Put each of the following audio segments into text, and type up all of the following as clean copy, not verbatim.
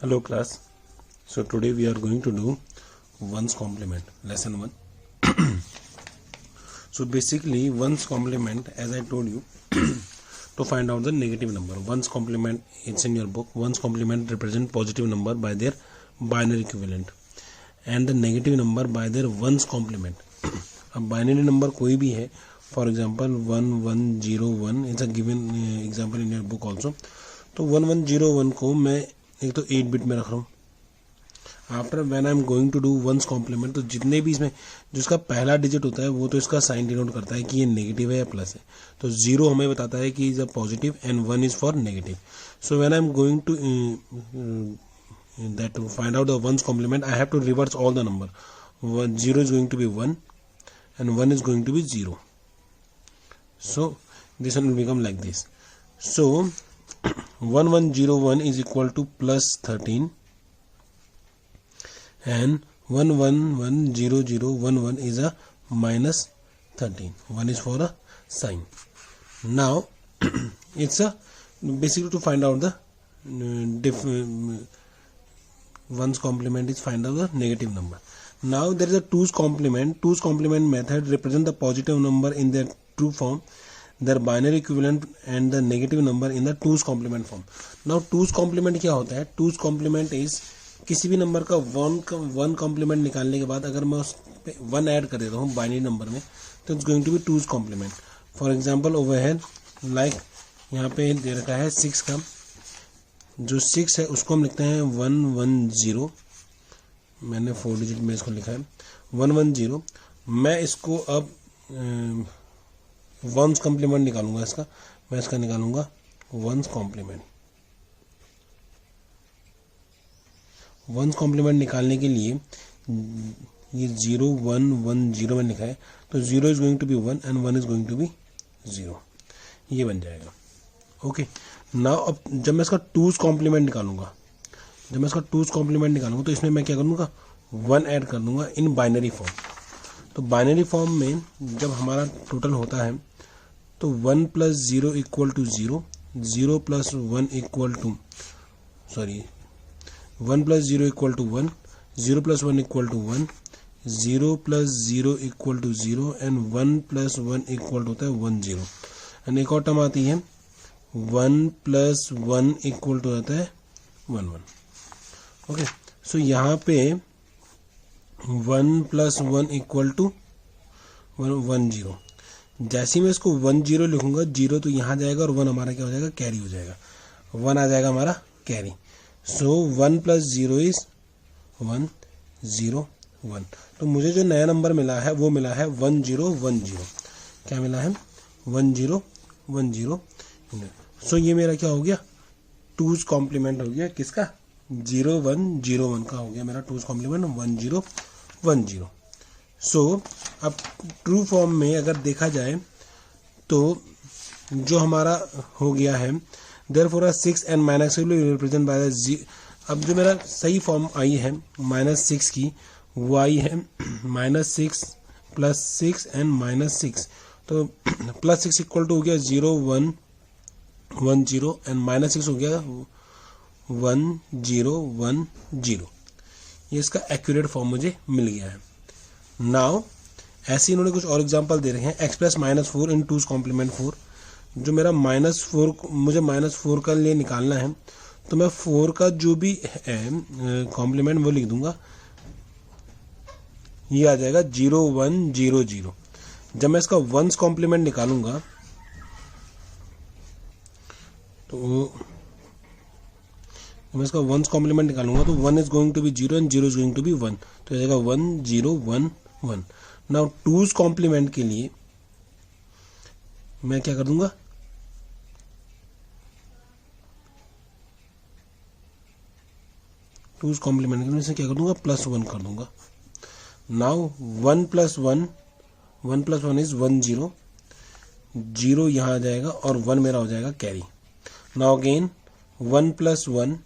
Hello class. So today we are going to do ones complement lesson 1. So basically ones complement, as I told you, to find out the negative number. Ones complement, it's in your book. Ones complement represent positive number by their binary equivalent and the negative number by their ones complement. अब binary number कोई भी है, for example 1101 it's a given example in your book also. तो 1101 को मैं एक तो 8 bit में रख रहा हूँ. After when I am going to do one's complement, तो जितने भी इसमें जिसका पहला डिजिट होता है वो तो इसका साइन डिनोट करता है कि ये नेगेटिव है या प्लस है. तो 0 हमें बताता है कि is a positive and 1 is for negative. So when I am going to that to find out the ones complement, I have to reverse all the number. 0 is going to be 1 and 1 is going to be 0. So this one will become like this. So 1101 is equal to plus 13 and 111011 is a minus 13. 1 is for a sign. Now it's a basically to find out the ones complement is find out the negative number. Now there is a twos complement. Twos complement method represent the positive number in their true form, their binary equivalent and the negative number in the twos complement form. Now twos complement क्या होता है? Twos complement is किसी भी number का one complement निकालने के बाद अगर मैं उस पे 1 ऐड कर देता हूँ बाइनरी नंबर में, तो it's going to be two's complement. For example over here like यहाँ पे दे रखा है 6 का, जो 6 है उसको हम लिखते हैं 110. मैंने 4 डिजिट में इसको लिखा है 110. मैं इसको अब वंस कॉम्प्लीमेंट निकालूंगा इसका. मैं इसका निकालूंगा वंस कॉम्प्लीमेंट. वंस कॉम्प्लीमेंट निकालने के लिए ये 0110 में लिखा है, तो 0 is going to be 1 and 1 is going to be 0. ये बन जाएगा. ओके. नाउ अब जब मैं इसका टूज कॉम्प्लीमेंट निकालूंगा, तो इसमें मैं क्या करूंगा, 1 ऐड कर दूंगा इन बाइनरी फॉर्म. तो बाइनरी फॉर्म में जब हमारा टोटल होता है तो 1 plus 0 equal to 0, 0 plus 1 equal to 1 plus 0 equal to 1, 0 plus 1 equal to 1, 0 plus 0 equal to 0 and 1 plus 1 equal होता है 1 0. एंड एक और टर्म आती है 1 प्लस 1 इक्वल टू आता है 1 1. ओके. सो यहाँ पे 1 प्लस 1 इक्वल टू 1 0. जैसे ही मैं इसको 1 0 लिखूंगा, 0 तो यहाँ जाएगा और 1 हमारा क्या हो जाएगा, कैरी हो जाएगा. 1 आ जाएगा हमारा कैरी. So 1 plus 0 is 1 0 1. तो मुझे जो नया नंबर मिला है वो मिला है 1 0 1 0. क्या मिला है, 1 0 1 0. सो ये मेरा क्या हो गया, टूज कॉम्प्लीमेंट हो गया. किसका, 0 1 0 1 का हो गया मेरा टूज कॉम्प्लीमेंट 1 0 1 0. सो अब ट्रू फॉर्म में अगर देखा जाए तो जो हमारा हो गया है, therefore 6 and minus 6 will be represented by the z. अब जो मेरा सही फॉर्म आई है -6 की, वो आई है -6 प्लस 6 एंड -6. तो प्लस 6 इक्वल टू हो गया 0 1 1 0 एंड -6 हो गया 1 0 1 0. ये इसका एक्यूरेट फॉर्म मुझे मिल गया है. नाउ ऐसे इन्होंने कुछ और एग्जांपल दे रहे हैं. एक्सप्रेस -4 इन टूज कॉम्प्लीमेंट 4. जो मेरा -4 मुझे -4 का लिए निकालना है, तो मैं 4 का जो भी है कॉम्प्लीमेंट वो लिख दूंगा. ये आ जाएगा 0 1 0 0. जब मैं इसका वंस कॉम्प्लीमेंट निकालूंगा तो मैं इसका वंस कॉम्प्लीमेंट निकालूंगा तो 1 is going to be 0 and 0 is going to be 1. तो आ जाएगा 1 0 1 1. नाउ टूज कॉम्प्लीमेंट के लिए मैं क्या कर दूंगा, टूज कॉम्प्लीमेंट के लिए मैं क्या कर दूंगा, +1 कर दूंगा. Now 1 plus 1 is 1 0. 0 यहाँ आ जाएगा और 1 मेरा हो जाएगा carry. Now again 1 plus 1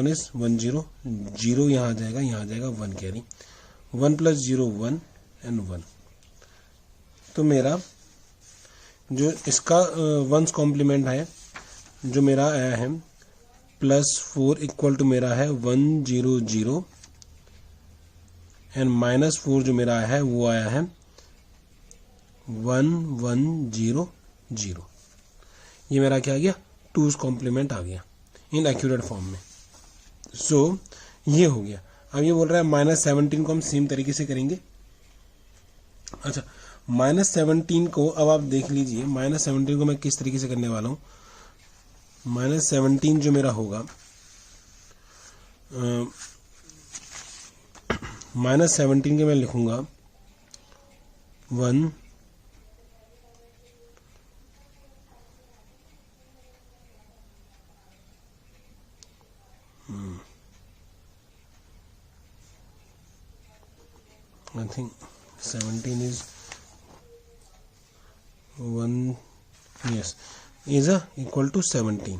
is 1 0. 0 यहाँ आ जाएगा 1 कैरी. 1 plus 0 1 and 1. तो मेरा जो इसका वंस कॉम्प्लीमेंट है जो मेरा आया है +4 इक्वल टू मेरा है 100 एंड -4 जो मेरा आया है वो आया है 1100। ये मेरा क्या आ गया, 2's कॉम्प्लीमेंट आ गया इन एक्यूरेट फॉर्म में। सो ये हो गया। अब ये बोल रहा है -17 को हम सेम तरीके से करेंगे। अच्छा, -17 को अब आप देख लीजिए, -17 को मैं किस तरीके से करने वाला हूँ। -17 जो मेरा होगा, -17 के मैं लिखूंगा 1 I think 17 is 1, yes, is a equal to 17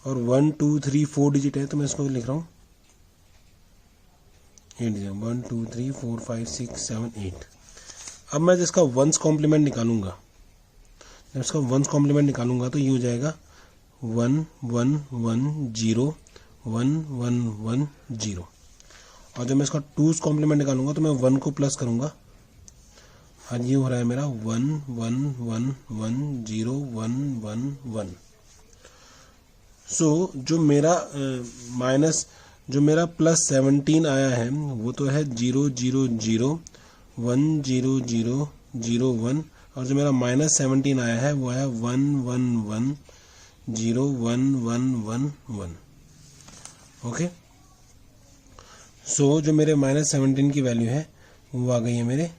और 1 2 3 4 डिजिट है तो मैं इसको लिख रहा हूँ 8 1 2 3 4 5 6 7 8। अब मैं जिसका वंस कॉम्प्लीमेंट निकालूंगा, जब इसका वंस कॉम्प्लीमेंट निकालूंगा तो ये हो जाएगा 1 1 1 0 1 1 1 0। और जब मैं इसका 2's कॉम्प्लीमेंट निकालूंगा तो मैं 1 को प्लस करूंगा और ये हो रहा है मेरा 1 1 1 1 0 1 1 1। सो जो मेरा जो मेरा +17 आया है वो तो है 0 0 0 1 0 0 0 1 और जो मेरा -17 आया है वो आया 1 1 1 0 1 1 1 1। ओके, सो जो मेरे -17 की वैल्यू है वो आ गई है मेरे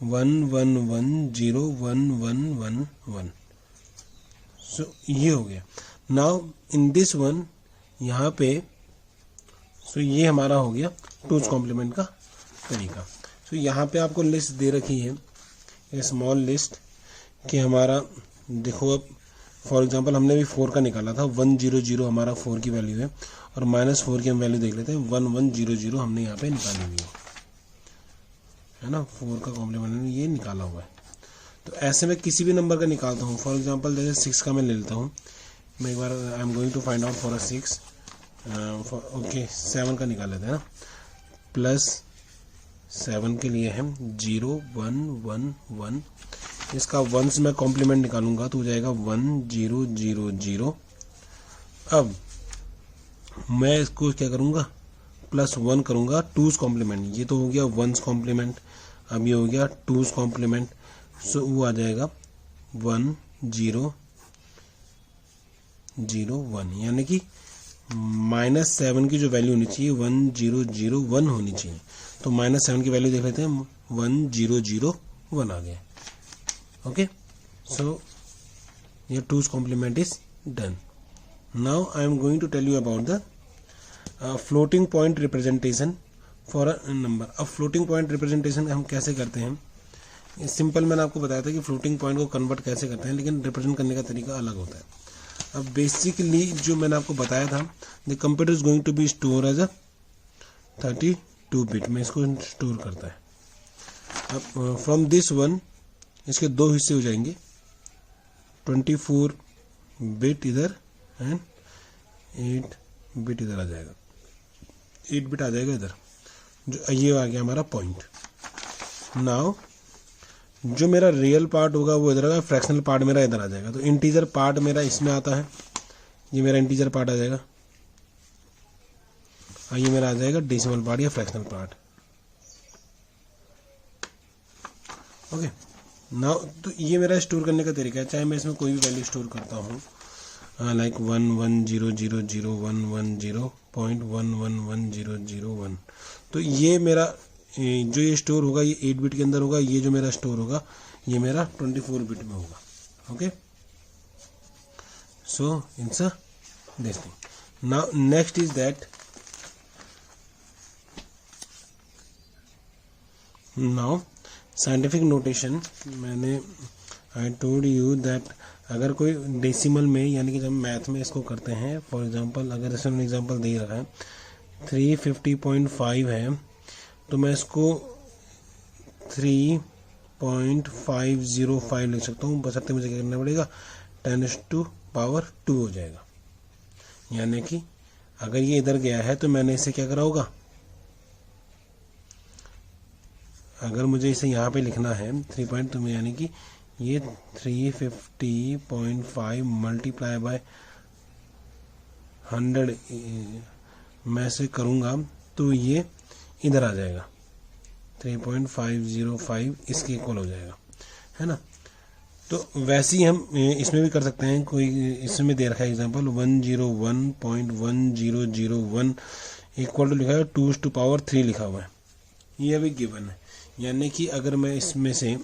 1 1 1 0 1 1 1 1। सो ये हो गया। नाउ इन दिस वन यहाँ पे सो ये हमारा हो गया 2's कॉम्प्लीमेंट का तरीका। सो यहाँ पे आपको लिस्ट दे रखी है, ये स्मॉल लिस्ट कि हमारा देखो, अब फॉर एग्जांपल हमने भी 4 का निकाला था, 100 हमारा 4 की वैल्यू है और -4 की हम वैल्यू देख लेते हैं 1100 हमने यहाँ पे निकाली हुई है ना, 4 का कॉम्प्लीमेंट ये निकाला हुआ है। तो ऐसे में किसी भी नंबर का निकालता हूँ, फॉर एग्जांपल जैसे 6 का मैं ले लेता हूँ, मैं एक बार I am going to find out for a 6 okay 7 का निकाल लेते हैं ना, +7 के लिए है 0 1 1 1। इसका 1 से मैं कॉम्प्लीमेंट निकालूंगा तो हो जाएगा 1 0 0 0। अब मैं इसको क्या करूंगा, +1 करूंगा 2's कॉम्प्लीमेंट, ये तो हो गया 1's कॉम्प्लीमेंट, अब ये हो गया 2's कॉम्प्लीमेंट। सो वो आ जाएगा 1 0 0 1, यानी कि -7 की जो वैल्यू होनी चाहिए 1 0 0 1 होनी चाहिए। तो -7 की वैल्यू देख लेते हैं, 1 0 0 1 आ गया। ओके, सो ये 2's complement is done. Now I am going to tell you about the floating point representation for a number. अब फ्लोटिंग पॉइंट रिप्रेजेंटेशन हम कैसे करते हैं, सिंपल मैंने आपको बताया था कि फ्लोटिंग पॉइंट को कन्वर्ट कैसे करते हैं, लेकिन रिप्रेजेंट करने का तरीका अलग होता है। अब बेसिकली जो मैंने आपको बताया था, the computer is going to be store as a 32 bit में इसको स्टोर करता है। अब फ्रॉम दिस वन इसके 2 हिस्से हो जाएंगे, 24 बिट इधर एंड 8 बिट इधर आ जाएगा, 8 बिट आ जाएगा इधर, जो ये आ गया हमारा पॉइंट। नाउ जो मेरा रियल पार्ट होगा वो इधर आएगा, फ्रैक्शनल पार्ट मेरा इधर आ जाएगा। तो इंटीजर पार्ट मेरा इसमें आता है, ये मेरा इंटीजर पार्ट आ जाएगा और ये मेरा आ जाएगा डेसिमल पार्ट या फ्रैक्शनल पार्ट। ओके, नाउ तो ये मेरा स्टोर करने का तरीका है, चाहे मैं इसमें कोई भी वैल्यू स्टोर करता हूँ, लाइक 1 1 0 0 0 1 1 0.111001। तो ये मेरा जो ये स्टोर होगा ये 8 बिट के अंदर होगा, ये जो मेरा स्टोर होगा ये मेरा 24 बिट में होगा। Okay, so it's this thing. Now next is that, now scientific notation, मैंने आई टोल्ड यू दैट अगर कोई डेसिमल में, यानी कि जब मैथ में इसको करते हैं, फॉर एग्जांपल अगर इसमें एग्जांपल दे रखा है 350.5 है, तो मैं इसको 3.505 लिख सकता हूँ, बशर्ते मुझे क्या करना पड़ेगा 10⁻² हो जाएगा। यानी कि अगर ये इधर गया है तो मैंने इसे क्या करा होगा, अगर मुझे इसे यहाँ पे लिखना है 3 पॉइंट, तो यानी कि ये 350.5 मल्टीप्लाई बाय 100 मैं से करूँगा तो ये इधर आ जाएगा, 3.505 इसके इक्वल हो जाएगा, है ना। तो वैसे ही हम इसमें भी कर सकते हैं। कोई इसमें दे रखा है एग्जांपल 101.1001 इक्वल टू लिखा है 2⁻³ लिखा हुआ है, ये अभी गिवन है। यानी कि अगर मैं इसमें से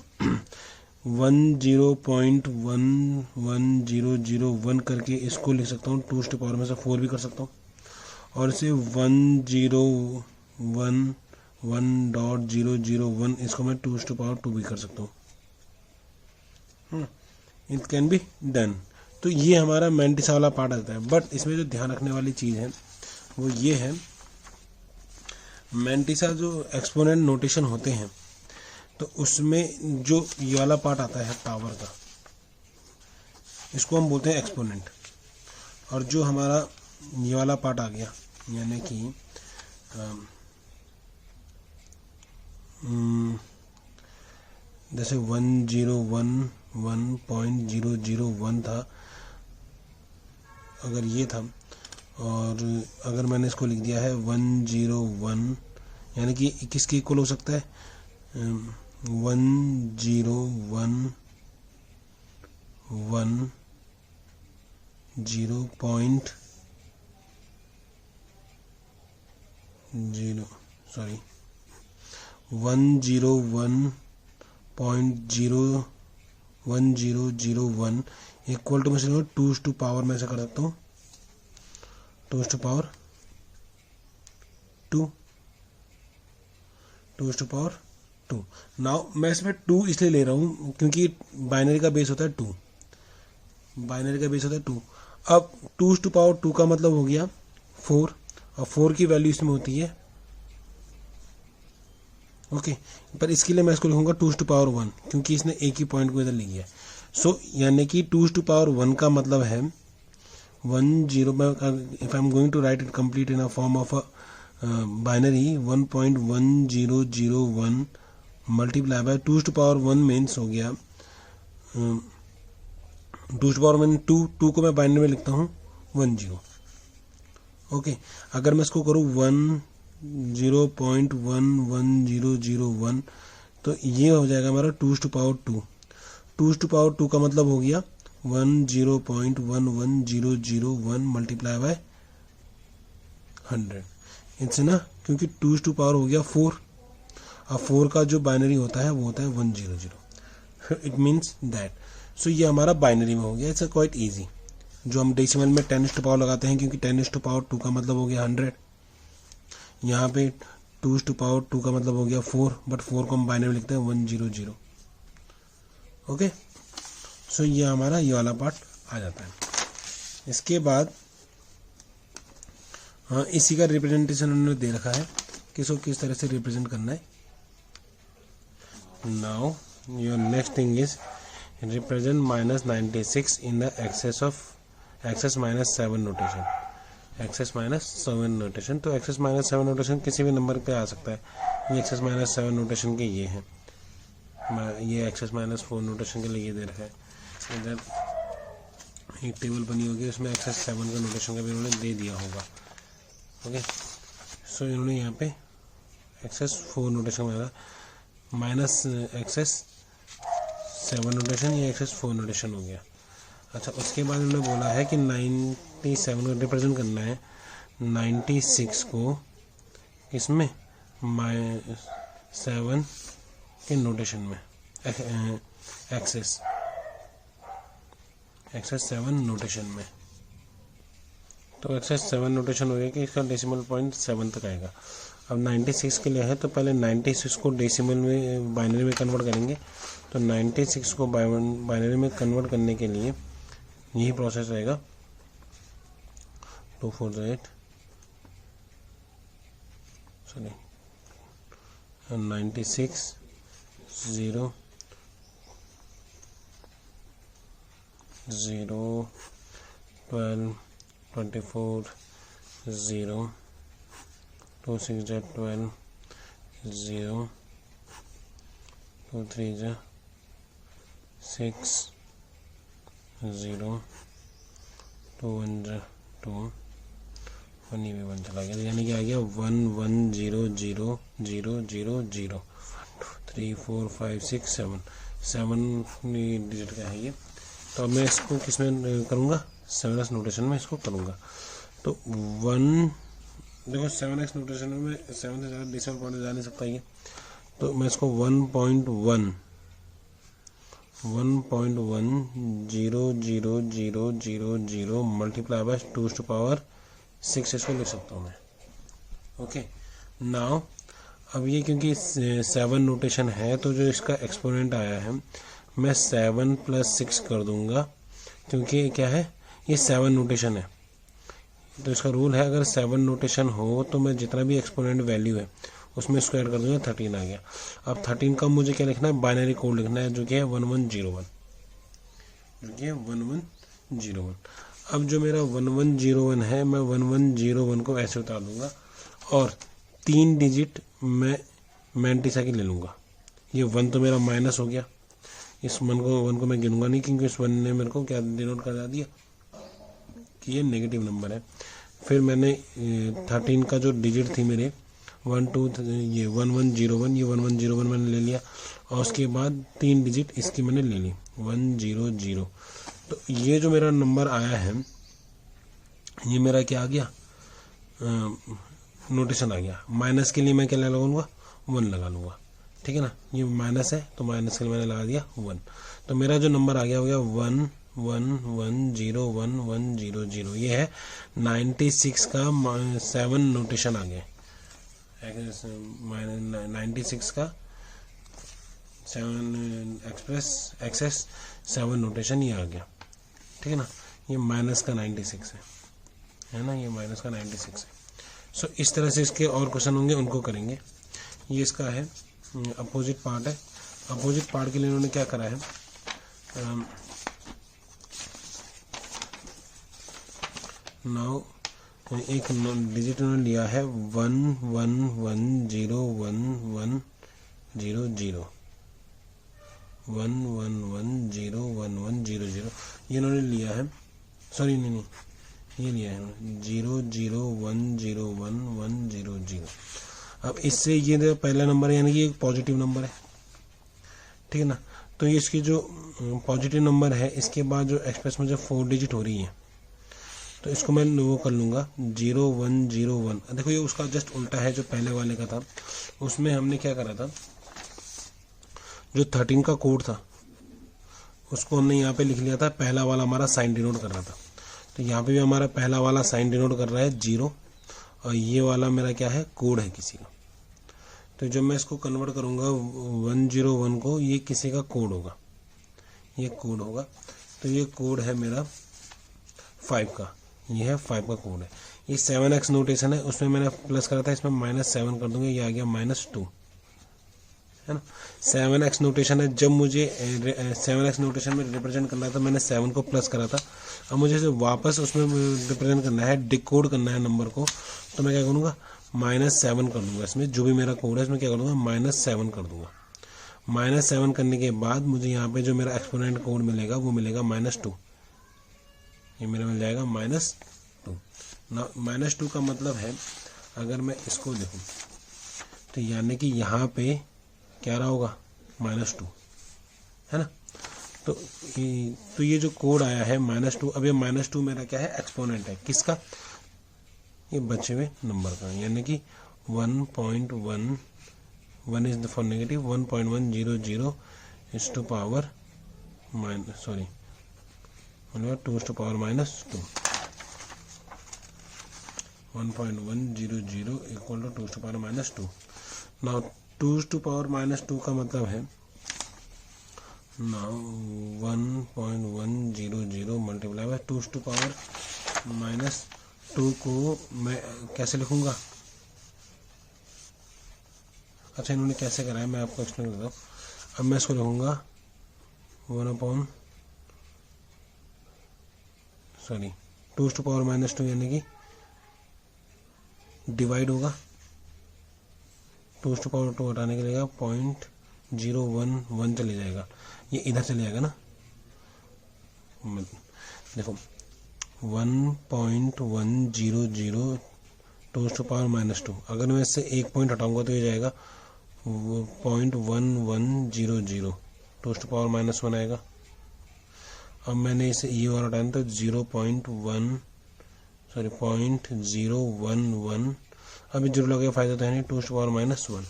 10.110001 करके इसको लिख सकता हूँ, 2 में से 4 भी कर सकता हूँ, और इसे 101.001 इसको मैं 2⁻² भी कर सकता हूँ। It can be done. तो ये हमारा मैंटिसा वाला पार्ट आता है। बट इसमें जो ध्यान रखने वाली चीज़ है वो ये है, मैंटिसा जो एक्सपोनेंट नोटेशन होते हैं तो उसमें जो ये वाला पार्ट आता है पावर का, इसको हम बोलते हैं एक्सपोनेंट। और जो हमारा ये वाला पार्ट आ गया, यानी कि जैसे 101.001 था, अगर ये था, और अगर मैंने इसको लिख दिया है 101, यानी कि किसके इक्वल हो सकता है, 101.01001 इक्वल टू मैं 2 में से कर सकता हूँ, 2⁻², 2⁻²। नाउ मैं इसमें 2 इसलिए ले रहा हूँ क्योंकि बाइनरी का बेस होता है 2, बाइनरी का बेस होता है 2। अब 2⁻² का मतलब हो गया 4, और 4 की वैल्यू इसमें होती है, ओके। पर इसके लिए मैं इसको लिखूंगा 2⁻1 क्योंकि इसने एक ही पॉइंट को इधर लिया है। सो यानी कि 2⁻1 का मतलब है 10, if I'm going to write it complete in a form of a binary 1.1001 multiply by 2⁻1 means हो गया 2⁻2 को मैं बाइनरी में लिखता हूँ 10, ओके। अगर मैं इसको करूँ 0.11001 तो ये हो जाएगा हमारा 2⁻2। 2⁻2 का मतलब हो गया 10.11001 मल्टीप्लाई बाय 100, इनसे ना, क्योंकि 2 हो गया 4, और 4 का जो बाइनरी होता है वो होता है 100, इट मीन्स दैट। सो ये हमारा बाइनरी में हो गया। It's quite easy. जो हम डेसिमल में 10⁻² लगाते हैं, क्योंकि 10⁻2 का मतलब हो गया 100, यहाँ पे 2⁻2 का मतलब हो गया 4, बट 4 को हम बाइनरी में लिखते हैं 100, ओके। सो ये हमारा ये वाला पार्ट आ जाता है। इसके बाद हाँ, इसी का रिप्रेजेंटेशन उन्होंने दे रखा है कि इसको किस तरह से रिप्रेजेंट करना है। Now your next thing is represent -96 in the excess -7 notation. Excess -7 notation, तो एक्सेस -7 नोटेशन किसी भी नंबर पे आ सकता है। ये एक्सेस -7 नोटेशन के ये है, ये एक्सेस -4 नोटेशन के लिए ये दे रखा है। इधर एक टेबल बनी होगी, उसमें एक्सेस 7 का नोटेशन का भी उन्होंने दे दिया होगा, ओके। सो इन्होंने यहाँ पे एक्सेस 4 नोटेशन बनाया, माइनस एक्सेस 7 नोटेशन, ये एक्सेस 4 नोटेशन हो गया। अच्छा, उसके बाद उन्होंने बोला है कि 97 को रिप्रेजेंट करना है, 96 को इसमें 7 के नोटेशन में, एक्सेस 7 नोटेशन में। तो एक्सेस 7 नोटेशन हो गया कि इसका डेसिमल पॉइंट 7 तक आएगा। अब 96 के लिए है तो पहले 96 को डेसिमल में बाइनरी में कन्वर्ट करेंगे। तो 96 को बाइनरी में कन्वर्ट करने के लिए यही प्रोसेस रहेगा, 248 96 0 0 12 24 0 2 6 12 0 2 3 6 0 2 1 2 1 ये भी 1 चला गया, यानी कि आ गया 1 1 0 0 0 0 0 3 4 5 6 7 डिजिट का है ये। तो अब मैं इसको किस में करूँगा, 7x नोटेशन में इसको करूँगा। तो 1 देखो 7x नोटेशन में 7 से ज़्यादा डेसिमल पॉइंट जा नहीं सकता ये, तो मैं इसको 1.1 0 0 0 0 0 मल्टीप्लाई बाय 2⁻6 इसको लिख सकता हूँ मैं। ओके नाउ अब ये क्योंकि 7 नोटेशन है तो जो इसका एक्सपोनेंट आया है मैं 7 + 6 कर दूंगा, क्योंकि क्या है ये 7 नोटेशन है। तो इसका रूल है अगर 7 नोटेशन हो तो मैं जितना भी एक्सपोनेंट वैल्यू है उसमें स्क्वायर कर दूंगा, 13 आ गया। अब 13 का मुझे क्या लिखना है, बाइनरी कोड लिखना है जो कि है 1101, जो कि है 1101। अब जो मेरा 1101 है मैं 1101 को ऐसे उतार दूंगा और 3 डिजिट मैं मैंटिसा की ले लूँगा। ये 1 तो मेरा माइनस हो गया, इस 1 को मैं गिनूंगा नहीं क्योंकि इस 1 ने मेरे को क्या डिनोट कर दिया कि ये नेगेटिव नंबर है। फिर मैंने 13 का जो डिजिट थी मेरे 1 2 ये 1101, ये 1101 मैंने ले लिया और उसके बाद 3 डिजिट इसकी मैंने ले ली 100। तो ये जो मेरा नंबर आया है ये मेरा क्या आ गया, नोटेशन आ गया। माइनस के लिए मैं क्या लगाऊंगा, 1 लगा लूँगा, ठीक है ना। ये माइनस है तो माइनस के लिए मैंने लगा दिया 1। तो मेरा जो नंबर आ गया हो गया 1 1 1 0 1 1 0 0। ये है 96 का 7 नोटेशन आ गया, 96 का 7 एक्सेस 7 नोटेशन ये आ गया, ठीक है ना। ये माइनस का 96 है ना, ये माइनस का 96 है। सो इस तरह से इसके और क्वेश्चन होंगे उनको करेंगे। ये इसका है अपोजिट पार्ट है। अपोजिट पार्ट के लिए उन्होंने क्या करा है, नाउ एक डिजिट उन्होंने लिया है 1 1 1 0 1 1 0 0 1 1 1 0 1 1 0 0 ये इन्होंने लिया है, सॉरी नहीं ये लिया है 0 0 1 0 1 1 0 0। अब इससे ये पहला नंबर है यानी कि एक पॉजिटिव नंबर है, ठीक है ना। तो ये इसकी जो पॉजिटिव नंबर है इसके बाद जो एक्सप्रेस में जो 4 डिजिट हो रही है तो इसको मैं वो कर लूँगा 0 1 0 1। देखो ये उसका जस्ट उल्टा है जो पहले वाले का था। उसमें हमने क्या करा था, जो 13 का कोड था उसको हमने यहाँ पे लिख लिया था, पहला वाला हमारा साइन डिनोट कर रहा था। तो यहाँ पे भी हमारा पहला वाला साइन डिनोट कर रहा है 0 और ये वाला मेरा क्या है, कोड है किसी का। तो जब मैं इसको कन्वर्ट करूँगा 101 को, ये किसी का कोड होगा, ये कोड होगा। तो ये कोड है मेरा 5 का, ये है 5 का कोड है। ये 7x नोटेशन है, उसमें मैंने प्लस करा था, इसमें -7 कर दूंगा, ये आ गया -2, है ना। 7x नोटेशन है, जब मुझे 7x नोटेशन में रिप्रेजेंट करना था मैंने 7 को प्लस करा था। अब मुझे वापस उसमें रिप्रेजेंट करना है, डिकोड करना है नंबर को, तो मैं क्या करूँगा -7 कर दूंगा। इसमें जो भी मेरा कोड है इसमें क्या करूँगा -7 कर दूंगा। -7 करने के बाद मुझे यहाँ पे जो मेरा एक्सपोनेंट कोड मिलेगा वो मिलेगा -2, ये मेरा मिल जाएगा -2 ना। -2 का मतलब है अगर मैं इसको देखूँ तो यानी कि यहाँ पे क्या रहा होगा -2, है ना। तो ये जो कोड आया है -2, अब ये -2 मेरा क्या है, एक्सपोनेंट है किसका, ये बचे हुए नंबर का, यानी कि 1.1 1 is for negative 1.100 is to power sorry 2 is to power -2 1.100 equal to 2 is to power -2। Now 2 is to power -2 का मतलब है now 1.100 multiply by 2 is to power -2 को मैं कैसे लिखूंगा। अच्छा इन्होंने कैसे करा है मैं आपको एक्सप्लेन करता हूँ। अब मैं इसको लिखूंगा 2 2⁻², यानी कि डिवाइड होगा, 2⁻² हटाने के लिए 0.011 चले जाएगा, ये इधर चले जाएगा ना। देखो 1.100 2⁻², अगर मैं इससे एक पॉइंट हटाऊंगा तो ये जाएगा 0.1100 2⁻1 आएगा। अब मैंने इसे ये और हटाना तो 0.11, अभी जीरो लगे फायदा तो है नहीं, 2⁻1।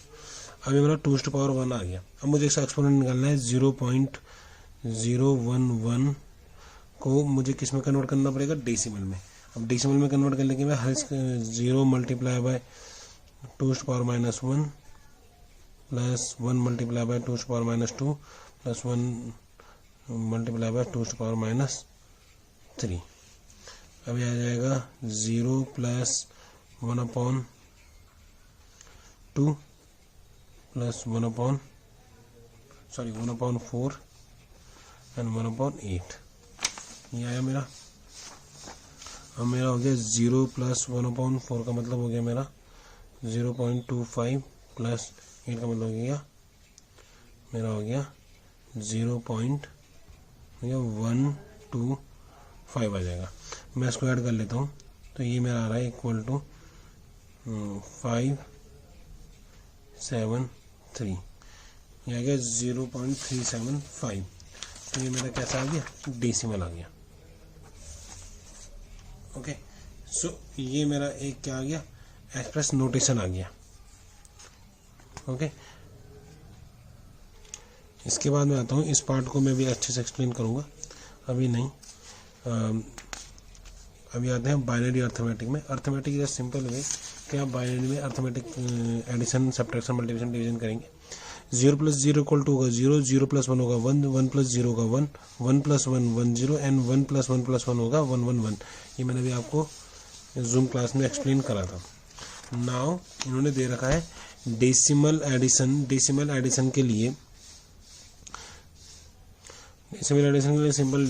अभी मेरा 2⁻1 आ गया। अब मुझे इसका एक्सपोनेंट निकालना है। 0.011 को मुझे किस में कन्वर्ट करना पड़ेगा, डेसिमल में। अब डेसिमल में कन्वर्ट करने के बाद हर 0 multiply by 2⁻1 plus 1 multiply by 2⁻² plus 1 multiply by 2⁻3। अभी आ जाएगा 0 प्लस 1/2 प्लस 1/4 एंड 1/8, ये आया मेरा। अब मेरा हो गया 0 प्लस 1/4 का मतलब हो गया मेरा 0.25 प्लस 8 का मतलब हो गया मेरा हो गया 0.125 आ जाएगा। मैं इसको ऐड कर लेता हूँ, तो ये मेरा आ रहा है इक्वल टू 573, ये आ गया 0.375। तो ये मेरा कैसा आ गया, डेसिमल आ गया। ओके, सो ये मेरा एक क्या आ गया, एक्सप्रेस नोटेशन आ गया। ओके, इसके बाद मैं आता हूँ, इस पार्ट को मैं भी अच्छे से एक्सप्लेन करूँगा, अभी नहीं। अभी आते हैं बाइनरी अर्थमेटिक में। अर्थमेटिक इज सिंपल वे कि आप बाइनरी में arithmetic addition, subtraction, multiplication, division करेंगे। 0 + 0 = होगा 0, 0 + 1 होगा 1, 1 + 0 होगा 1, 1 + 1 1 0 एंड 1 + 1 + 1 होगा 1 1 1। ये मैंने भी आपको जूम क्लास में एक्सप्लेन करा था। नाउ इन्होंने दे रखा है डेसिमल एडिशन। डेसिमल एडिशन के लिए simple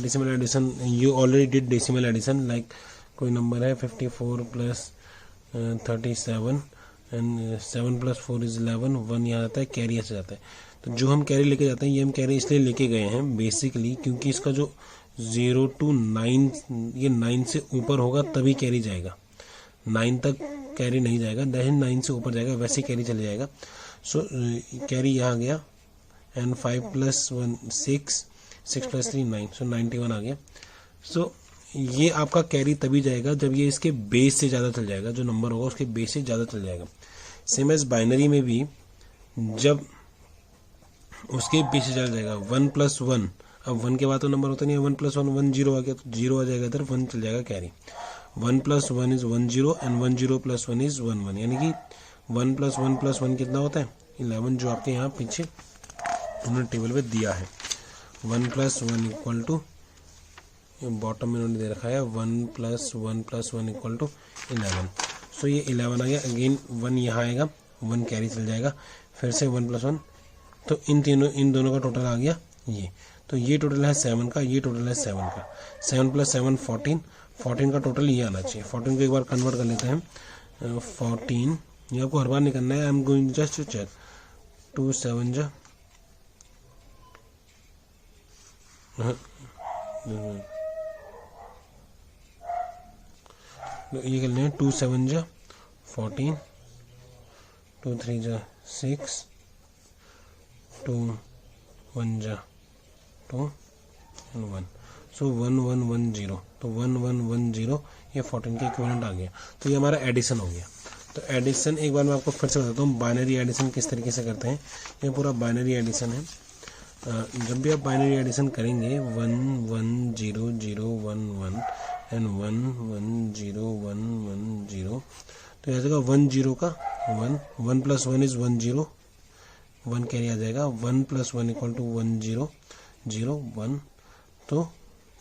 decimal addition, you already did decimal addition, like कोई नंबर है 54 + 37 एंड 7 + 4 = 11, 1 यहाँ आता है, कैरी ऐसे जाता है। तो जो हम कैरी लेके जाते हैं, ये हम कैरी इसलिए लेके गए हैं बेसिकली क्योंकि इसका जो 0 to 9, ये 9 से ऊपर होगा तभी कैरी जाएगा, 9 तक कैरी नहीं जाएगा, 9 से ऊपर जाएगा वैसे कैरी चले जाएगा। सो कैरी यहाँ गया एंड 5 + 1 6, 6 + 3 9, सो 91 आ गया। सो ये आपका कैरी तभी जाएगा जब ये इसके बेस से ज़्यादा चल जाएगा, जो नंबर होगा उसके बेस से ज़्यादा चल जाएगा। सेम एज बाइनरी में भी जब उसके बेस से चल जाएगा 1 + 1, अब 1 के बाद तो नंबर होता नहीं है, 1 + 1 1 0 आ गया, तो 0 आ जाएगा इधर, 1 चल जाएगा कैरी। 1 + 1 = 1 0 एंड 1 0 + 1 = 1 1, यानी कि 1 + 1 + 1 कितना होता है 11, जो आपके यहाँ पीछे उन्होंने टेबल पे दिया है। 1 + 1 = बॉटम में उन्होंने दे रखा है 1 + 1 + 1 = 11। सो ये 11 आ गया। अगेन 1 यहाँ आएगा, 1 कैरी चल जाएगा, फिर से 1 + 1, तो इन दोनों का टोटल आ गया ये। तो ये टोटल है 7 का, ये टोटल है 7 का। 7 + 7 14, 14 का टोटल ये आना चाहिए। 14 को एक बार कन्वर्ट कर लेते हैं 14, ये आपको हर बार नहीं करना है, I am going just to check. 2 7 जा ये कर लें, 2 7 जा 14, 2 3 जा 6, 2 1 जा 2 एंड 1, सो 1 1 1 0, तो 1 1 1 0 ये 14 के इक्विवेलेंट आ गया। तो ये हमारा एडिशन हो गया। तो एडिशन एक बार मैं आपको फिर से बताता हूँ, बाइनरी एडिशन किस तरीके से करते हैं। ये पूरा बाइनरी एडिशन है। जब भी आप बाइनरी एडिशन करेंगे 1 1 0 0 1 1 एंड 1 1 0 1 1 0, तो ऐसे का 1 0 का 1, 1 + 1 = 1 0, 1 कैरी आ जाएगा। 1 + 1 = 1 0 0 1, तो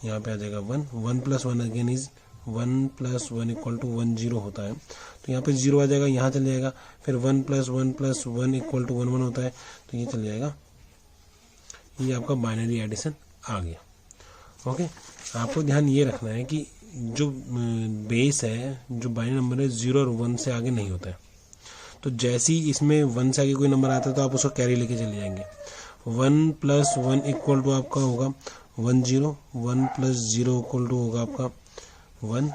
यहाँ पे आ जाएगा 1, 1 + 1 अगेन इज 1 + 1 = 1 0 होता है, तो यहाँ पे 0 आ जाएगा, यहाँ चल जाएगा। फिर 1 + 1 + 1 = 1 1 होता है, तो ये चल जाएगा। ये आपका बाइनरी एडिशन आ गया। ओके, आपको ध्यान ये रखना है कि जो बेस है, जो बाइनरी नंबर है, 0 और 1 से आगे नहीं होता है। तो जैसे ही इसमें 1 से आगे कोई नंबर आता है तो आप उसको कैरी लेके चले जाएंगे। 1 + 1 इक्वल टू आपका होगा 1 0, 1 + 0 इक्वल टू होगा आपका 1,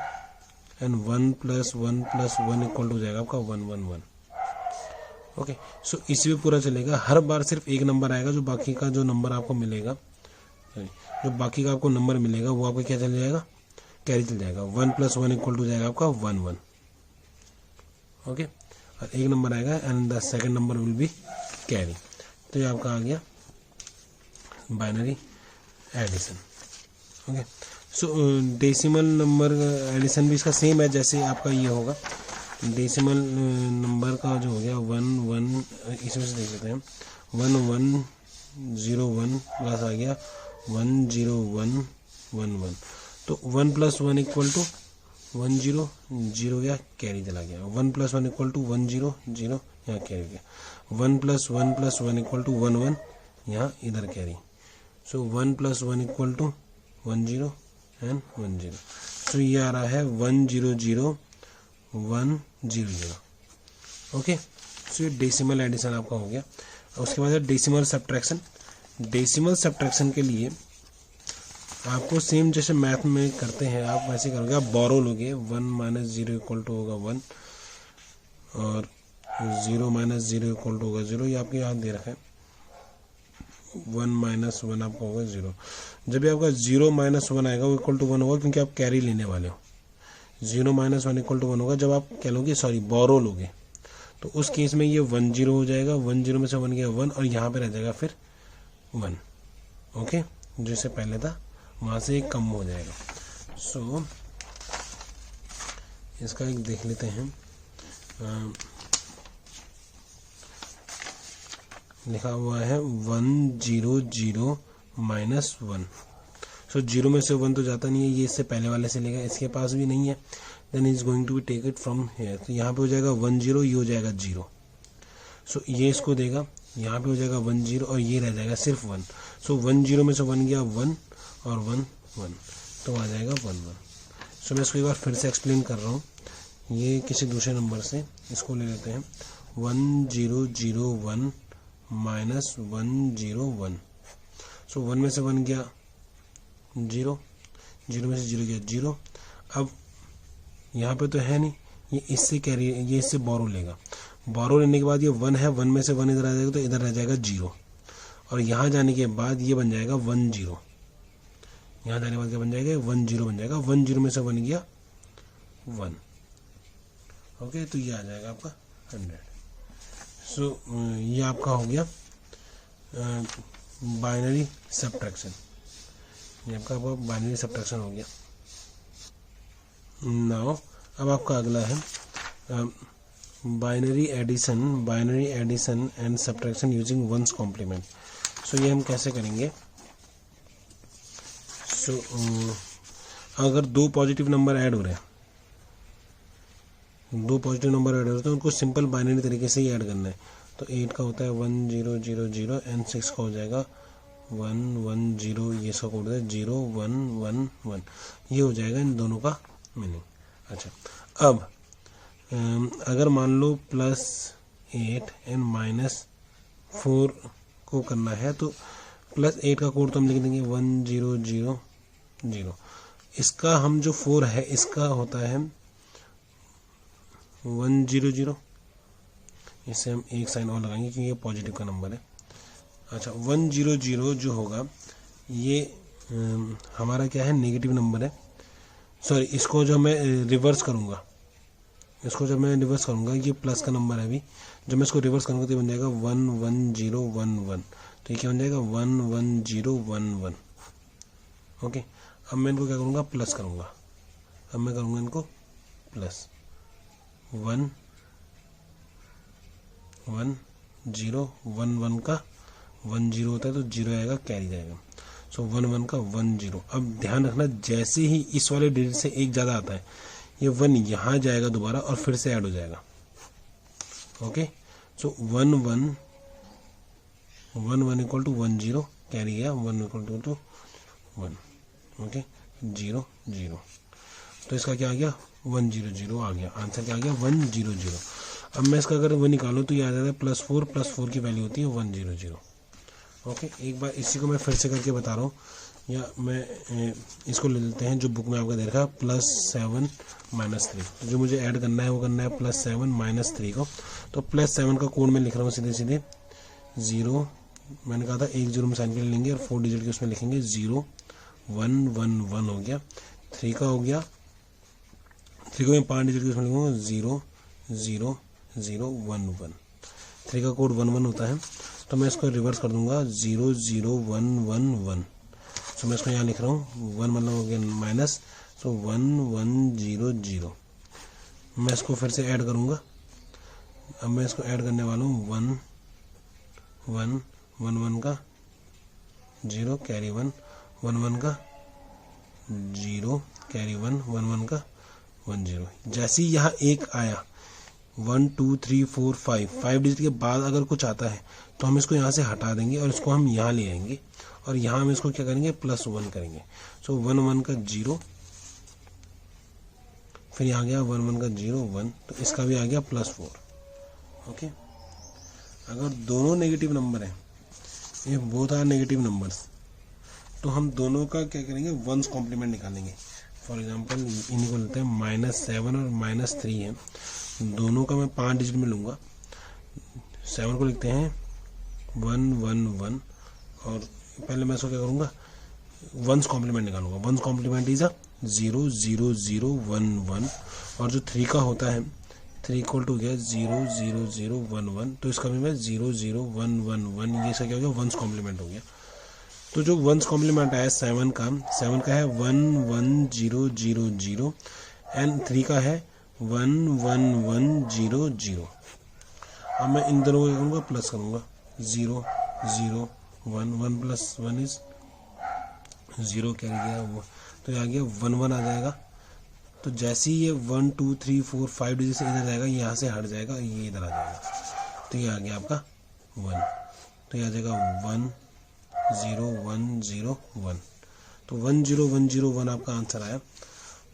एंड 1 + 1 + 1 इक्वल टू हो जाएगा आपका 1 1 1। ओके, सो इसी पे पूरा चलेगा। हर बार सिर्फ एक नंबर आएगा, जो बाकी का जो नंबर आपको मिलेगा, जो बाकी का आपको नंबर मिलेगा वो आपका क्या चल जाएगा, कैरी चल जाएगा। 1 + 1 इक्वल टू हो जाएगा आपका 1 1। ओके, और एक नंबर आएगा and the second number will be carry. तो ये आपका आ गया binary addition. Okay, so decimal number addition भी इसका सेम है जैसे आपका ये होगा। डेसिमल नंबर का जो हो गया 1 1, इसमें से देख लेते हैं 1 1 0 1 प्लस आ गया 1 0 1 1 1। तो 1 + 1 इक्वल टू 1 0 0 गया, कैरी चला गया। 1 + 1 इक्वल टू 1 0 0, यहाँ कैरी गया। 1 + 1 + 1 इक्वल टू 1 1, यहाँ इधर carry. So 1 + 1 equal to 1 0 and 1 0। सो ये आ रहा है 1 0 0 1 0 0। ओके, सो ये डेसिमल एडिशन आपका हो गया। उसके बाद है डेसिमल सब्ट्रैक्शन। डेसिमल सब्ट्रैक्शन के लिए आपको सेम जैसे मैथ में करते हैं आप वैसे करोगे। आप बोरो लोगे, 1 - 0 इक्वल टू होगा 1, और 0 - 0 इक्वल टू होगा 0। ये आपके यहाँ दे रखा है 1 - 1 आपका होगा 0। जब भी आपका 0 - 1 आएगा वो इक्वल टू 1 होगा, क्योंकि आप कैरी लेने वाले हो। 0 - 1 इक्वल टू 1 होगा जब आप क्या लोगे, सॉरी बोरो लोगे। तो उस केस में ये 1 0 हो जाएगा। 1 0 में से 1 गया 1, और यहाँ पे रह जाएगा फिर 1। ओके, जैसे पहले था वहाँ से एक कम हो जाएगा। सो इसका एक देख लेते हैं। लिखा हुआ है 1 0 0 -1। सो 0 में से 1 तो जाता नहीं है, ये इससे पहले वाले से लेगा, इसके पास भी नहीं है, then is going to be take it from here. तो यहाँ पे हो जाएगा 1 0, ये हो जाएगा 0। सो ये इसको देगा, यहाँ पे हो जाएगा 1 0, और ये रह जाएगा सिर्फ 1। सो 1 0 में से 1 गया 1, और 1 1, तो आ जाएगा 1 1। सो मैं इसको एक बार फिर से एक्सप्लेन कर रहा हूँ। ये किसी दूसरे नंबर से इसको ले लेते हैं 1 0 0 1 -1 0 1। सो 1 में से 1 गया 0, 0 में से 0 गया 0। अब यहाँ पे तो है नहीं, ये इससे कैरी, ये इससे बोरो लेगा। बोरो लेने के बाद ये 1 है, 1 में से 1 इधर आ जाएगा तो इधर रह जाएगा 0, और यहाँ जाने के बाद ये बन जाएगा 1 0। यहाँ जाने के बाद क्या बन जाएगा, 1 0 बन जाएगा। 1 0 में से 1 गया 1। ओके, तो ये आ जाएगा आपका 100। सो ये आपका हो गया बाइनरी सब्ट्रैक्शन। ये आपका बाइनरी सब्ट्रैक्शन हो गया। नाउ अब आपका अगला है binary addition and subtraction using 1's complement. So ये हम कैसे करेंगे। सो अगर दो पॉजिटिव नंबर ऐड हो रहे हैं, तो उनको सिंपल बाइनरी तरीके से ही ऐड करना है। तो 8 का होता है 1 0 0 0 एंड 6 का हो जाएगा 1 1 0, ये इसका कोड है 0 1 1 1। ये हो जाएगा इन दोनों का मीनिंग। अच्छा, अब अगर मान लो +8 एंड -4 को करना है, तो +8 का कोड तो हम लिख देंगे 1 0 0 0। इसका हम जो 4 है इसका होता है 1 0 0। इससे हम एक साइन और लगाएंगे क्योंकि ये पॉजिटिव का नंबर है। अच्छा, 1 0 0 जो होगा ये हमारा क्या है, नेगेटिव नंबर है। सॉरी, इसको जो मैं रिवर्स करूँगा, ये प्लस का नंबर है। अभी जब मैं इसको रिवर्स करूँगा तो ये बन जाएगा 1 1 0 1 1। तो ये क्या बन जाएगा 1 1 0 1 1। ओके, अब मैं इनको क्या करूँगा, प्लस करूँगा। अब मैं करूँगा इनको प्लस 1 1 0 1 1 का 1 0 होता है तो 0 आएगा, कैरी जाएगा। सो 1 1 का 1 0। अब ध्यान रखना, जैसे ही इस वाले डिजिट से एक ज़्यादा आता है, ये 1 यहाँ जाएगा दोबारा और फिर से ऐड हो जाएगा। Okay, so 1 1 equal to 1 0, carry गया 1 इक्वल टू 1। ओके, 0 0। तो इसका क्या आ गया 100 आ गया, आंसर क्या आ गया 100। अब मैं इसका अगर वो निकालूँ तो ये आ जाता है +4, +4 की वैल्यू होती है 100। ओके, एक बार इसी को मैं फिर से करके बता रहा हूँ, या मैं इसको ले लेते हैं जो बुक में आपका दे रखा है +7 -3। तो जो मुझे ऐड करना है वो करना है +7 -3 को। तो +7 का कोड मैं लिख रहा हूँ सीधे सीधे 0, मैंने कहा था 1 0 में साइन के लिए लेंगे और 4 डिजिट के उसमें लिखेंगे 0 1 1 1 हो गया। 3 का हो गया, 3 को मैं 5 डिजिट के उसमें लिखूँगा 0 0 0 1 1। 3 का कोड 1 1 होता है, तो मैं इसको रिवर्स कर दूंगा 0 0 1 1 1। तो मैं इसको यहाँ लिख रहा हूँ 1 मतलब हो गया माइनस, तो 1 1 0 0। मैं इसको फिर से ऐड करूँगा, अब मैं इसको ऐड करने वाला हूँ 1 1 1 1 का 0 कैरी 1 1 1 का 0 कैरी 1 1 1 का 1 0। जैसे ही यहाँ एक आया 1 2 3 4 5 डिजिट के बाद अगर कुछ आता है तो हम इसको यहाँ से हटा देंगे और इसको हम यहाँ ले आएंगे और यहाँ हम इसको क्या करेंगे +1 करेंगे। सो 1 1 का 0, फिर यहाँ गया 1 1 का 0 1, तो इसका भी आ गया +4। ओके, अगर दोनों नेगेटिव नंबर हैं, ये बोथ आर नेगेटिव नंबर्स, तो हम दोनों का क्या करेंगे वंस कॉम्प्लीमेंट निकालेंगे। फॉर एग्जांपल इन्हीं को लेते हैं -7 और -3 है, दोनों का मैं 5 डिजिट में लूँगा। 7 को लिखते हैं 1 1 1 और पहले मैं इसको क्या करूँगा वंस कॉम्प्लीमेंट निकालूंगा। वंस कॉम्प्लीमेंट इज 0 0 0 1 1 और जो 3 का होता है 3 इक्वल टू गया 0 0 0 1 1, तो इसका भी मैं 0 0 1 1 1, ये इसका क्या हो गया वंस कॉम्प्लीमेंट हो गया। तो जो वंस कॉम्प्लीमेंट आया 7 का है 1 1 0 0 0 एंड 3 का है 1 1 1 0 0। अब मैं इन दोनों को करूँगा प्लस करूँगा 0 0 1 1 + 1 इज 0 कैरी गया वो, तो ये आ गया 1 1 आ जाएगा। तो जैसे ही ये 1 2 3 4 5 डिजिट से इधर जाएगा, यहाँ से हट जाएगा, ये इधर आ जाएगा, तो ये आ गया आपका 1, तो ये आ जाएगा 1 0 1 0 1। तो 1 0 1 0 1 आपका आंसर आया।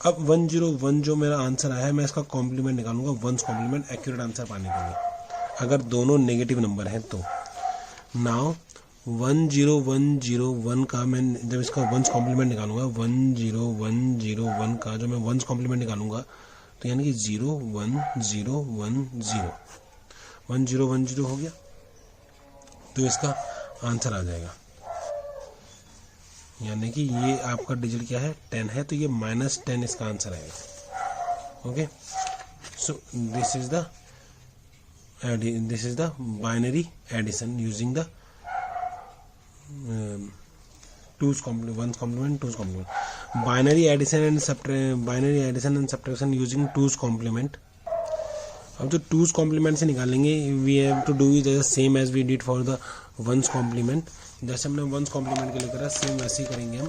अब 1 0 1 जो मेरा आंसर आया है, मैं इसका कॉम्प्लीमेंट निकालूंगा वंस कॉम्प्लीमेंट एक्यूरेट आंसर पाने के लिए, अगर दोनों नेगेटिव नंबर हैं तो। नाउ 1 0 1 0 1 का मैं जब इसका वंस कॉम्प्लीमेंट निकालूंगा 1 0 1 0 1 का जो मैं वंस कॉम्प्लीमेंट निकालूंगा, तो यानी कि 0 1 0 1 0 1 0 1 0 हो गया, तो इसका आंसर आ जाएगा। यानी कि ये आपका डिजिट क्या है 10 है, तो ये -10 इसका आंसर आएगा। Okay, so this is the binary addition using the two's complement, one's complement, two's complement, binary addition and subtraction using two's complement. अब जो टूज कॉम्प्लीमेंट से निकालेंगे, we have to do it same as we did for the one's complement. जैसे हमने once complement के लिए करा, same वैसे ही करेंगे हम,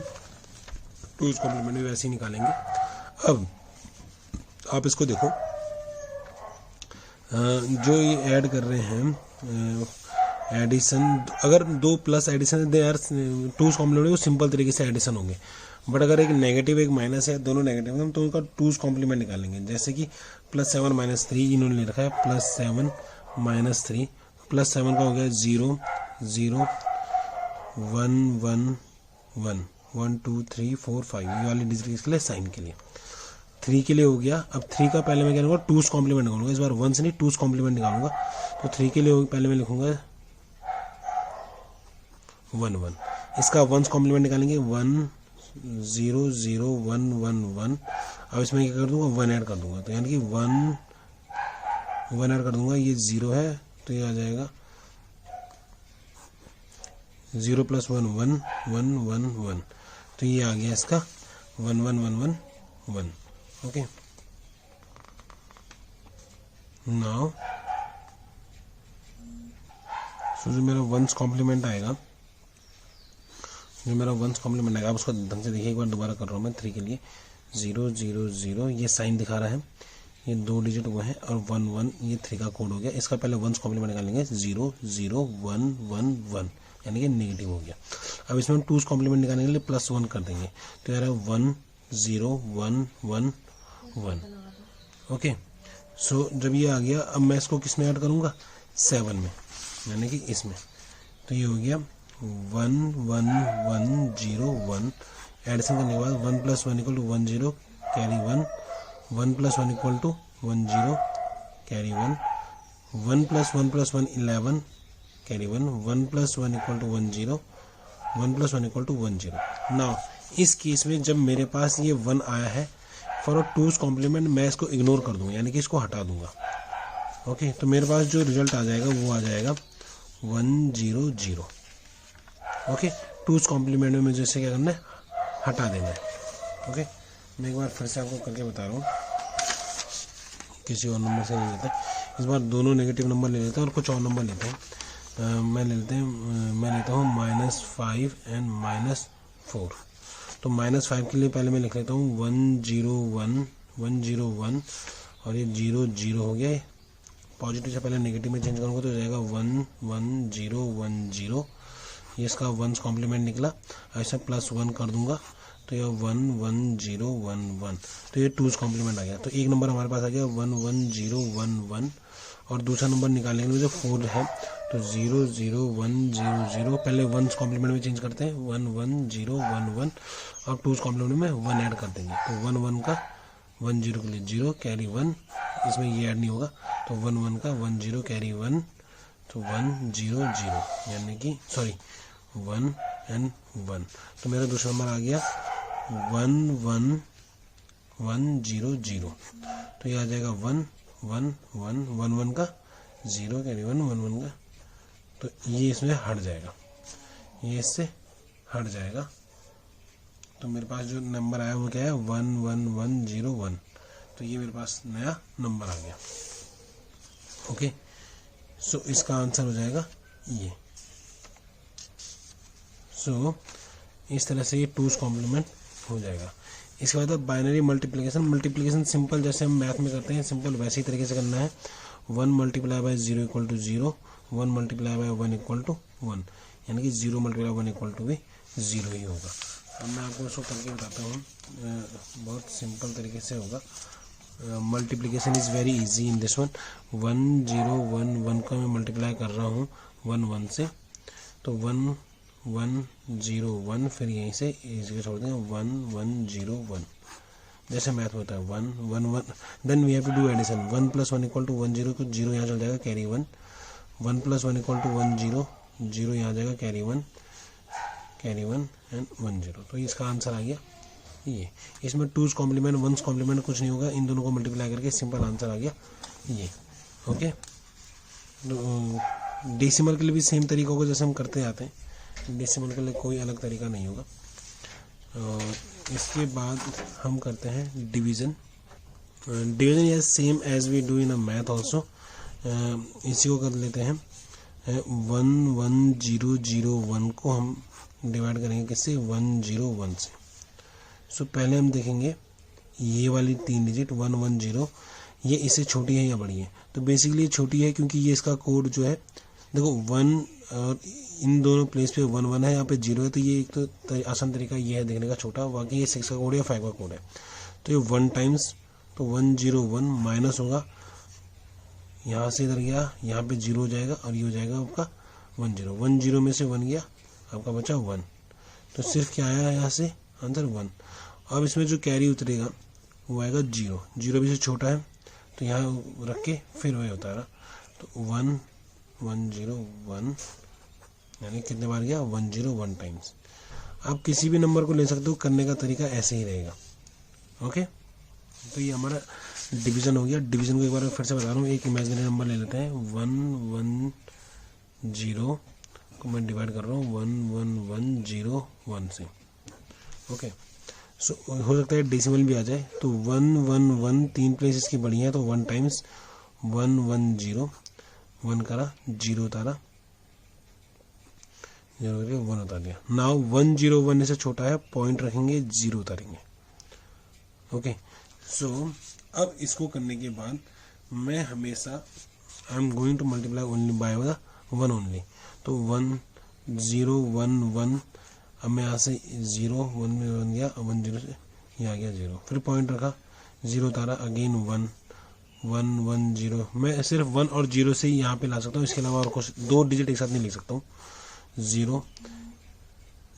टूज कॉम्प्लीमेंट भी वैसे ही निकालेंगे। अब आप इसको देखो, जो ये ऐड कर रहे हैं एडिशन, अगर 2 प्लस एडिशन दे यार टूज कॉम्प्लीमेंट वो सिंपल तरीके से एडिशन होंगे, बट अगर एक नेगेटिव एक माइनस है, दोनों नेगेटिव हैं, तो उनका टूज कॉम्प्लीमेंट निकालेंगे। जैसे कि +7 -3 इन्होंने ले रखा है, +7 -3, +7 का हो गया 0 0 1 1 1 1 2 3 4 5, ये वाली डिजिट के लिए साइन के लिए 3 के लिए हो गया। अब 3 का पहले मैं क्या करूँगा टूज कॉम्प्लीमेंट निकालूंगा, इस बार 1 से नहीं टूज कॉम्प्लीमेंट निकालूंगा। तो 3 के लिए पहले मैं लिखूंगा 1 1, इसका वंस कॉम्प्लीमेंट निकालेंगे 1 0 0 1 1 1। अब इसमें क्या कर दूंगा 1 ऐड कर दूंगा, तो यानी कि 1 ऐड कर दूंगा, ये 0 है, तो ये आ जाएगा 0 + 1 1 1 1 1, तो ये आ गया इसका 1 1 1 1 1। ओके, नाउ सो जो मेरा वंस कॉम्प्लीमेंट आएगा, आप उसको ढंग से देखिए, एक बार दोबारा कर रहा हूँ मैं 3 के लिए 0 0 0, ये साइन दिखा रहा है, ये 2 डिजिट वो है, और 1 1 ये 3 का कोड हो गया। इसका पहले वंस कॉम्प्लीमेंट निकालेंगे 0 0 1 1 1, यानी कि नेगेटिव हो गया। अब इसमें हम टूज कॉम्प्लीमेंट निकालने के लिए +1 कर देंगे, तो यार 1 0 1 1 1। ओके, सो जब ये आ गया, अब मैं इसको किस में ऐड करूँगा, 7 में, यानी कि इसमें। तो ये हो गया 1 1 1 0 1। एडिशन करने के बाद 1 + 1 = 1 0 कैरी 1, 1 + 1 = 1 0 कैरी 1, 1 + 1 + 1 11 कैरी 1, 1 + 1 = 1 0, 1 + 1 = 1 0। नाउ इस केस में जब मेरे पास ये 1 आया है, फॉर 2's कॉम्प्लीमेंट मैं इसको इग्नोर कर दूंगा, यानी कि इसको हटा दूंगा। ओके, तो मेरे पास जो रिजल्ट आ जाएगा वो आ जाएगा 1 0 0। ओके, 2's कॉम्प्लीमेंट में मुझे इसे क्या करना है, हटा देना है। ओके, मैं एक बार फिर से आपको करके बता रहा हूँ, किसी और नंबर से नहीं लेते, इस बार दोनों नेगेटिव नंबर ले लेते हैं और कुछ और नंबर लेते हैं। मैं लेता हूँ -5 एंड -4। तो -5 के लिए पहले मैं लिख लेता हूँ 1 0 1 1 0 1 और ये 0 0 हो गया। पॉजिटिव से पहले नेगेटिव में चेंज करूँगा तो हो जाएगा 1 1 0 1 0। ये इसका 1's कॉम्प्लीमेंट निकला, ऐसा +1 कर दूंगा तो ये 1 1 0 1 1। तो ये 2's कॉम्प्लीमेंट आ गया। तो एक नंबर हमारे पास आ गया 1 1 0 1 1 और दूसरा नंबर निकालने के लिए जो 4 है तो 0 0 1 0 0। पहले 1's कॉम्प्लीमेंट में चेंज करते हैं 1 1 0 1 1 और 2's कॉम्प्लीमेंट में 1 ऐड कर देंगे। तो 1 1 का 1 0 के लिए 0 कैरी 1, इसमें ये ऐड नहीं होगा तो 1 1 का 1 0 कैरी 1, तो 1 0 0 यानी कि 1 एंड 1। तो मेरा दूसरा नंबर आ गया 1 1 1 0 0। तो ये आ जाएगा 1 1 1 1 1 का 0 कैरी 1 1 1 का, तो ये इसमें हट जाएगा, ये इससे हट जाएगा। तो मेरे पास जो नंबर आया वो क्या है 1 1 1 0 1। तो ये मेरे पास नया नंबर आ गया। ओके, सो इसका आंसर हो जाएगा ये। सो इस तरह से ये 2's कॉम्प्लीमेंट हो जाएगा। इसके बाद बाइनरी मल्टीप्लिकेशन सिंपल जैसे हम मैथ में करते हैं, सिंपल वैसे ही तरीके से करना है। 1 × 0 = 0, 1 × 1 = 1, यानी कि 0 × 1 भी 0 ही होगा। अब मैं आपको इसको करके बताता हूँ, बहुत सिंपल तरीके से होगा। Multiplication is very easy in this one. 1 0 1 1 को मैं मल्टीप्लाई कर रहा हूँ 1 1 से, तो 1 1 0 1, फिर यहीं से इसी छोड़ देंगे 1 1 0 1, जैसे मैथ होता है 1 1 1। Then we have to do addition. 1 + 1 = 1 0, तो 0 यहाँ चल जाएगा कैरी 1, 1 + 1 = 1 0, 0 यहाँ जाएगा कैरी 1 एंड 1 0। तो इसका आंसर आ गया ये। इसमें 2's कॉम्प्लीमेंट 1's कॉम्प्लीमेंट कुछ नहीं होगा, इन दोनों को मल्टीप्लाई करके सिंपल आंसर आ गया ये। ओके, तो डेसिमल के लिए भी सेम तरीका होगा जैसे हम करते आते हैं, डेसिमल के लिए कोई अलग तरीका नहीं होगा। इसके बाद हम करते हैं division. Division is same as we do in a math also. इसी को कर लेते हैं 1 1 0 0 1 को हम डिवाइड करेंगे किससे 1 0 1 से। सो पहले हम देखेंगे ये वाली 3 डिजिट 1 1 0, ये इससे छोटी है या बड़ी है। तो बेसिकली छोटी है क्योंकि ये इसका कोड जो है, देखो 1 और इन दोनों प्लेस पे 1 1 है, यहाँ पे 0 है, तो ये एक तो आसान तरीका ये है देखने का छोटा, बाकी ये 6 का कोड या 5 का कोड है। तो ये 1 टाइम्स, तो 1 0 1 माइनस होगा, यहाँ से इधर गया, यहाँ पे 0 हो जाएगा और ये हो जाएगा आपका 1 0। 1 0 में से 1 गया, आपका बचा 1। तो सिर्फ क्या आया यहाँ से आंसर 1। अब इसमें जो कैरी उतरेगा वो आएगा 0, 0 भी से छोटा है तो यहाँ रख के फिर वही उतारा, तो 1 1 0 1, यानी कितने बार गया 1 0 1 टाइम्स। आप किसी भी नंबर को ले सकते हो, करने का तरीका ऐसे ही रहेगा। ओके, तो ये हमारा डिवीज़न हो गया। डिवीज़न को एक बार फिर से बता रहा हूँ, एक इमेजिनरी नंबर ले लेते हैं 1 1 0 को मैं डिवाइड कर रहा हूँ 1 1 1 0 1 से। ओके, सो हो सकता है डेसिमल भी आ जाए, तो 1 1 1 3 प्लेस इसकी बड़ी है, तो 1 टाइम्स 1 1 0 1 करा, 0 उतारा, 0 करके 1 उतार दिया। नाउ 1 0 1 से छोटा है, पॉइंट रखेंगे, 0 उतारेंगे। ओके, सो अब इसको करने के बाद मैं हमेशा आई am going to multiply only by 1 only. तो 1 0 1 1, अब मैं यहाँ से 0 1 में 1 गया, 1 0 से ये आ गया 0, फिर पॉइंट रखा, 0 उतारा, अगेन 1 1 1 0। मैं सिर्फ 1 और 0 से ही यहाँ पे ला सकता हूँ, इसके अलावा और कुछ 2 डिजिट एक साथ नहीं लिख सकता हूँ। 0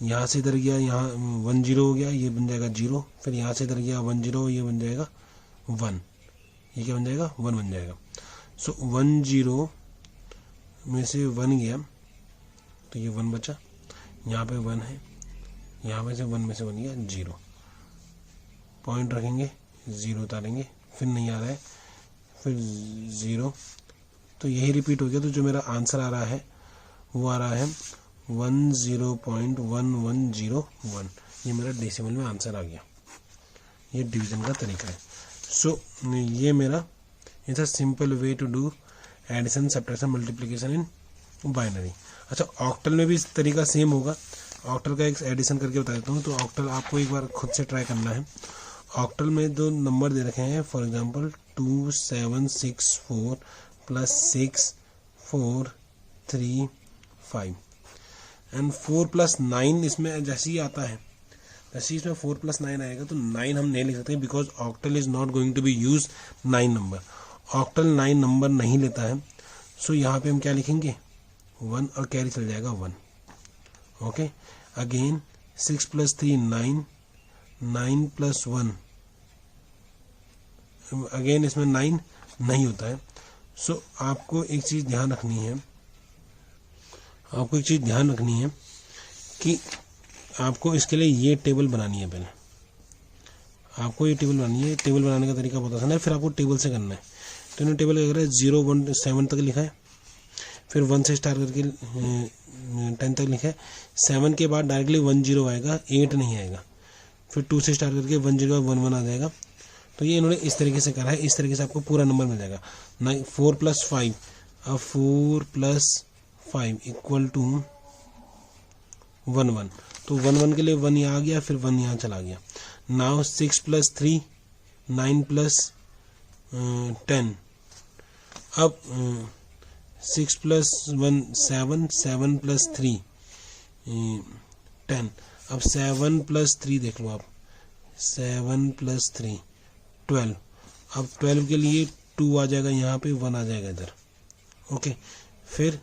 यहाँ से इधर गया, यहाँ 1 0 हो गया, ये बन जाएगा 0। फिर यहाँ से इधर गया 1 0, ये बन जाएगा 1। ये क्या बन जाएगा? 1 बन जाएगा। सो 1 0 में से 1 गया तो ये 1 बचा, यहाँ पे 1 है, यहाँ पे से 1 में से 1 गया 0। पॉइंट रखेंगे, 0 उतारेंगे, फिर नहीं आ रहा है, फिर 0। तो यही रिपीट हो गया। तो जो मेरा आंसर आ रहा है वो आ रहा है 10.1101। ये मेरा डेसिमल में आंसर आ गया। ये डिवीजन का तरीका है। सो ये मेरा it's a simple way to do addition, subtraction, multiplication in binary. अच्छा, ऑक्टल में भी इस तरीका सेम होगा। ऑक्टल का एक एडिशन करके बता देता हूँ। तो ऑक्टल आपको एक बार खुद से ट्राई करना है। ऑक्टल में दो नंबर दे रखे हैं, फॉर एग्जांपल 2764 प्लस 6 4 3 5 एंड 4 + 9। इसमें जैसे ही आता है, जैसे इसमें 4 + 9 आएगा तो 9 हम नहीं लिख सकते, because octal is not going to be use 9 number. Octal 9 number नहीं लेता है। सो यहाँ पे हम क्या लिखेंगे? 1 और कैरी चल जाएगा 1। ओके, अगेन 6 + 3 9, 9 + 1, अगेन इसमें 9 नहीं होता है। सो आपको एक चीज ध्यान रखनी है, कि आपको इसके लिए ये टेबल बनानी है। पहले आपको ये टेबल बनानी है। टेबल बनाने का तरीका बहुत आसान है, फिर आपको टेबल से करना है। तो इन्होंने टेबल अगर 0 1 7 तक लिखा है, फिर 1 से स्टार्ट करके 10 तक लिखा है। 7 के बाद डायरेक्टली 1 0 आएगा, 8 नहीं आएगा। फिर 2 से स्टार्ट करके 1 0 1 1 आ जाएगा। तो ये इन्होंने इस तरीके से करा है। इस तरीके से आपको पूरा नंबर मिल जाएगा। 4 + 5, अब 4 + 5 = 1 1। तो 1 1 के लिए 1 यहाँ आ गया, फिर 1 यहाँ चला गया। नाउ 6 + 3 9 + 10। अब 6 + 1 7, 7 + 3 10। अब 7 + 3 देख लो आप, 7 + 3 12। अब 12 के लिए 2 आ जाएगा, यहाँ पे 1 आ जाएगा इधर। ओके, फिर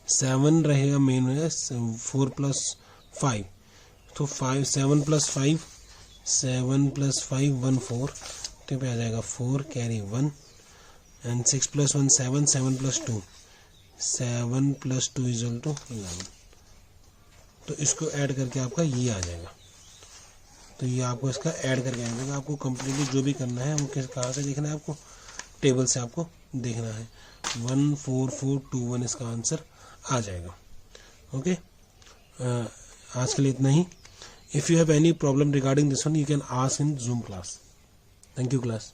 7 रहेगा मेन है, 4 + 5। तो 7 + 5 14। तो पे आ जाएगा 4 कैरी 1 एंड 6 + 1 7, 7 + 2 7 + 2 = 11। तो इसको ऐड करके आपका ये आ जाएगा। तो ये आपको इसका ऐड करके आ जाएगा। आपको कंप्लीटली जो भी करना है वो कहाँ से देखना है? आपको टेबल से आपको देखना है। 14421 इसका आंसर आ जाएगा। ओके, आज के लिए इतना ही। If you have any problem regarding this one, you can ask in Zoom class. Thank you class.